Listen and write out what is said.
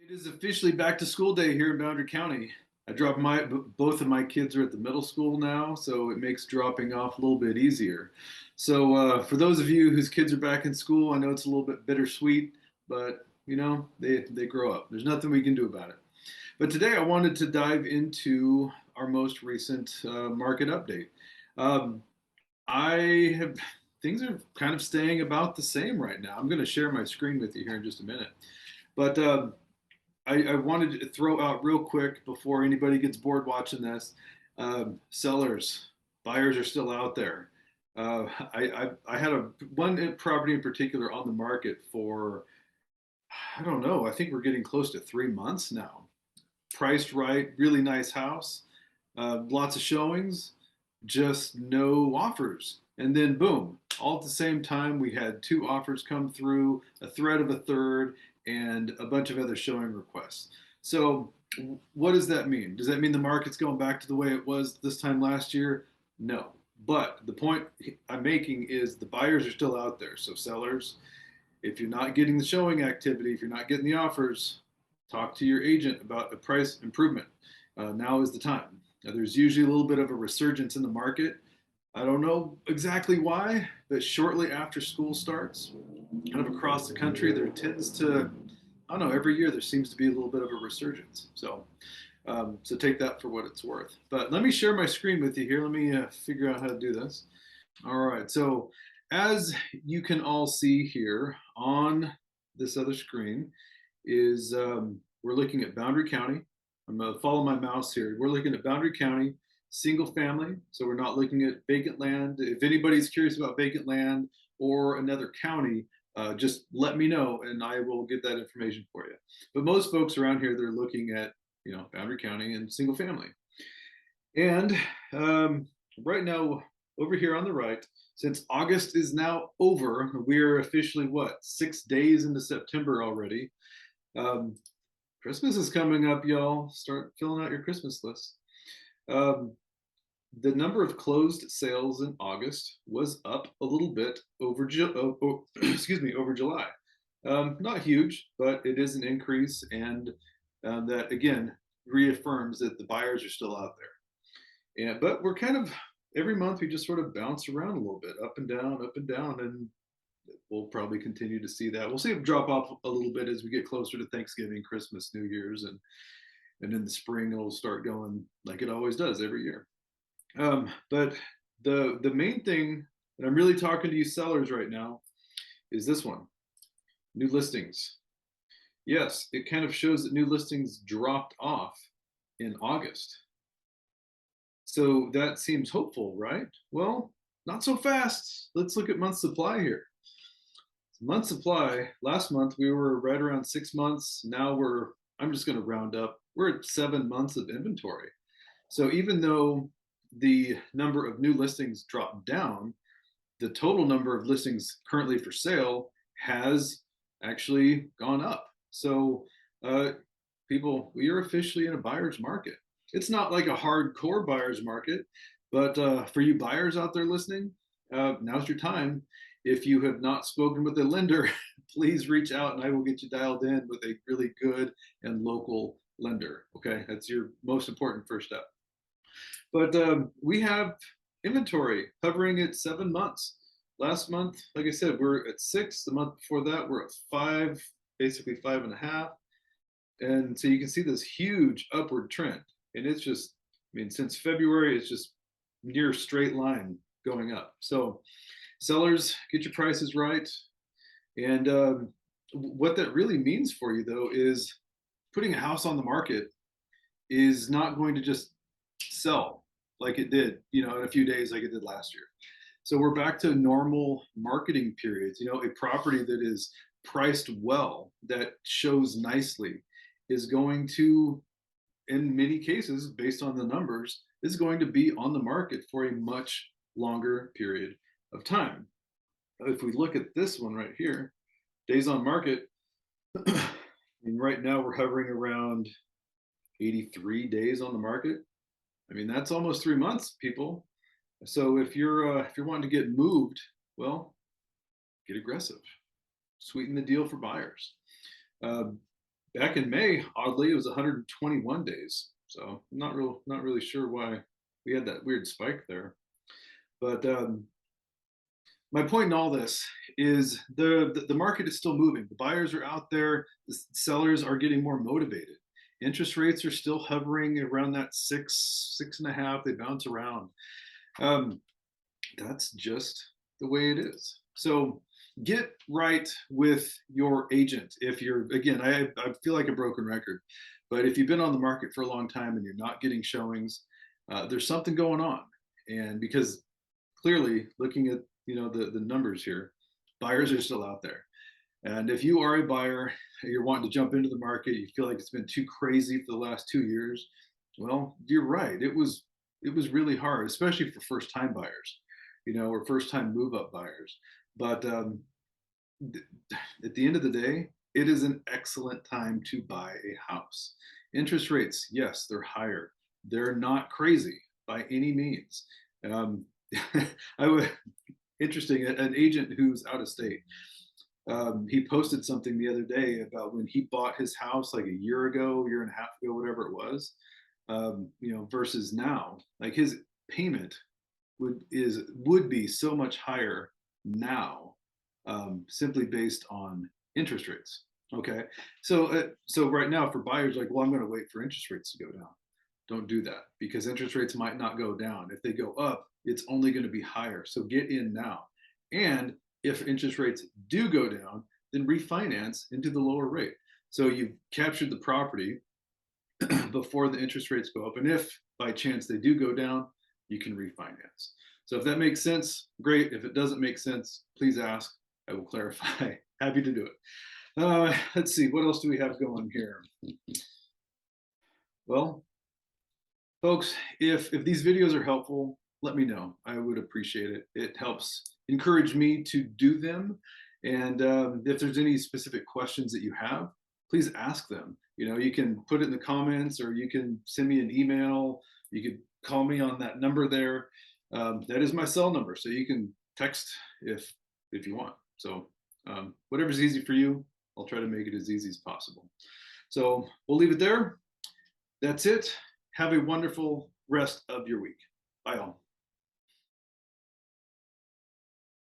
It is officially back to school day here in Boundary County. I dropped both of my kids are at the middle school now, so it makes dropping off a little bit easier. So for those of you whose kids are back in school, I know it's a little bit bittersweet, but they grow up. There's nothing we can do about it. But today I wanted to dive into our most recent market update. Um, I have Things are kind of staying about the same right now. I'm going to share my screen with you here in just a minute, but I wanted to throw out real quick before anybody gets bored watching this. Sellers, buyers are still out there. I had one property in particular on the market for, I don't know, I think we're getting close to 3 months now. Priced right, really nice house, lots of showings, just no offers. And then boom, all at the same time, we had two offers come through, a threat of a third, and a bunch of other showing requests. So, what does that mean? Does that mean the market's going back to the way it was this time last year? No. But the point I'm making is the buyers are still out there. So, sellers, if you're not getting the showing activity, if you're not getting the offers, talk to your agent about a price improvement. Now is the time. There's usually a little bit of a resurgence in the market. I don't know exactly why, but shortly after school starts, kind of across the country, there tends to, I don't know, every year there seems to be a little bit of a resurgence. So take that for what it's worth. But let me share my screen with you here. Let me figure out how to do this. All right. So as you can all see here on this other screen is we're looking at Boundary County. I'm going to follow my mouse here. We're looking at Boundary County, single family. So we're not looking at vacant land. If anybody's curious about vacant land or another county, just let me know and I will get that information for you. But most folks around here, they're looking at, Boundary County and single family. And right now, over here on the right, since August is now over, we're officially what, 6 days into September already. Um, Christmas is coming up, y'all. Start filling out your Christmas list. Um, the number of closed sales in August was up a little bit over excuse me, over July. Not huge, but it is an increase, and that again reaffirms that the buyers are still out there. And but we're kind of every month we just sort of bounce around a little bit, up and down, and we'll probably continue to see that. We'll see it drop off a little bit as we get closer to Thanksgiving, Christmas, New Year's, and in the spring it'll start going like it always does every year. But the main thing that I'm really talking to you sellers right now is this one: new listings. Yes, it kind of shows that new listings dropped off in August. So that seems hopeful, right? Well, not so fast. Let's look at month supply here. Month supply, last month we were right around 6 months. Now I'm just going to round up, we're at 7 months of inventory. So even though the number of new listings dropped down, the total number of listings currently for sale has actually gone up. So, people, we are officially in a buyer's market. It's not like a hardcore buyer's market, but for you buyers out there listening, now's your time. If you have not spoken with a lender, please reach out and I will get you dialed in with a really good and local lender. Okay, that's your most important first step. But we have inventory hovering at 7 months. Last month, like I said, we're at 6. The month before that, we're at 5, basically 5.5. And so you can see this huge upward trend. And it's just, I mean, since February, it's just near straight line going up. So sellers, get your prices right. And what that really means for you, though, is putting a house on the market is not going to just sell like it did, in a few days like it did last year. So we're back to normal marketing periods. A property that is priced well, that shows nicely, is going to, in many cases, based on the numbers, is going to be on the market for a much longer period of time. If we look at this one right here, days on market, I mean, right now we're hovering around 83 days on the market. I mean, that's almost 3 months, people. So if you're wanting to get moved, well, get aggressive, sweeten the deal for buyers. Back in May, oddly, it was 121 days. So not really sure why we had that weird spike there. But my point in all this is the market is still moving. The buyers are out there. The sellers are getting more motivated. Interest rates are still hovering around that 6.5. They bounce around. Um, that's just the way it is. So get right with your agent. If you're, again, I feel like a broken record, but if you've been on the market for a long time and you're not getting showings, there's something going on. And because clearly looking at, the numbers here, buyers are still out there. And if you are a buyer, you're wanting to jump into the market, you feel like it's been too crazy for the last 2 years. Well, you're right. It was really hard, especially for first time buyers, or first time move up buyers. But at the end of the day, it is an excellent time to buy a house. Interest rates, yes, they're higher. They're not crazy by any means. Um, I would interesting. An agent who's out of state. He posted something the other day about when he bought his house like a year ago, year and a half ago, whatever it was. Versus now, like his payment would be so much higher now, simply based on interest rates. Okay, so right now for buyers, like, well, I'm going to wait for interest rates to go down. Don't do that because interest rates might not go down. If they go up, it's only going to be higher. So get in now. And if interest rates do go down, then refinance into the lower rate. So you've captured the property before the interest rates go up. And if by chance they do go down, you can refinance. So if that makes sense, great. If it doesn't make sense, please ask. I will clarify. Happy to do it. Let's see, what else do we have going here? Well, folks, if these videos are helpful, let me know. I would appreciate it. It helps encourage me to do them. And if there's any specific questions that you have, please ask them. You can put it in the comments, or you can send me an email. You could call me on that number there. That is my cell number, so you can text if you want. So whatever's easy for you, I'll try to make it as easy as possible. So we'll leave it there. That's it. Have a wonderful rest of your week. Bye all.